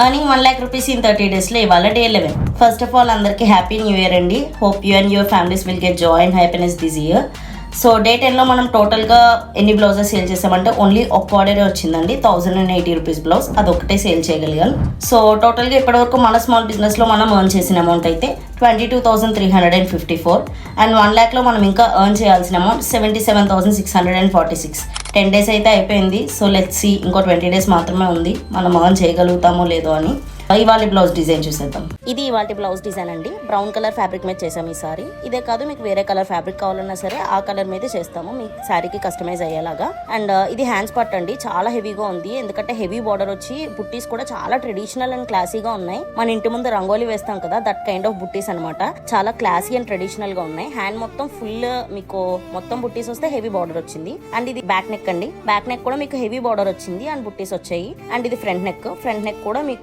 earning 1 lakh rupees in 30 days లో ఇవాళ day 11. First of all అందరికీ హ్యాపీ న్యూ ఇయర్ అండి. Hope you and your families will get joy and happiness this year. So day 10లో మనం టోటల్గా ఎన్ని blouses sale చేసామంటే only ఒక్క ఆర్డరే వచ్చిందండి, 1080 రూపీస్ బ్లౌజ్, అదొకటే సేల్ చేయగలిగాం. సో టోటల్గా ఇప్పటివరకు మన స్మాల్ బిజినెస్లో మనం ఎర్న్ చేసిన అమౌంట్ అయితే 22,354 అండ్ 1 lakh మనం ఇంకా ఎర్న్ చేయాల్సిన అమౌంట్ 77,646. 10 days అయితే అయిపోయింది. సో లెట్స్ సీ, ఇంకో 20 days మాత్రమే ఉంది, మనం ఎర్న్ చేయగలుగుతామో లేదో అని. ఇవాళ బ్లౌజ్ డిజైన్ చూసేద్దాం. ఇది ఇవాళ బ్లౌజ్ డిజైన్ అండి. బ్రౌన్ కలర్ ఫ్యాబ్రిక్ మీద చేసాం ఈసారి. ఇదే కాదు, మీకు వేరే కలర్ ఫ్యాబ్రిక్ కావాలన్నా సరే ఆ కలర్ మీద చేస్తాము, మీ శారీకి కస్టమైజ్ అయ్యేలాగా. అండ్ ఇది హ్యాండ్స్ పార్ట్ అండి, చాలా హెవీగా ఉంది, ఎందుకంటే హెవీ బార్డర్ వచ్చి బుట్టీస్ కూడా చాలా ట్రెడిషనల్ అండ్ క్లాసీగా ఉన్నాయి. మన ఇంటి ముందు రంగోలీ వేస్తాం కదా, దట్ కైండ్ ఆఫ్ బుట్టీస్ అనమాట. చాలా క్లాసీ అండ్ ట్రెడిషనల్ గా ఉన్నాయి. హ్యాండ్ మొత్తం ఫుల్ మీకు మొత్తం బుట్టీస్ వస్తే హెవీ బార్డర్ వచ్చింది. అండ్ ఇది బ్యాక్ నెక్ అండి, బ్యాక్ నెక్ కూడా మీకు హెవీ బార్డర్ వచ్చింది అండ్ బుట్టీస్ వచ్చాయి. అండ్ ఇది ఫ్రంట్ నెక్ కూడా మీకు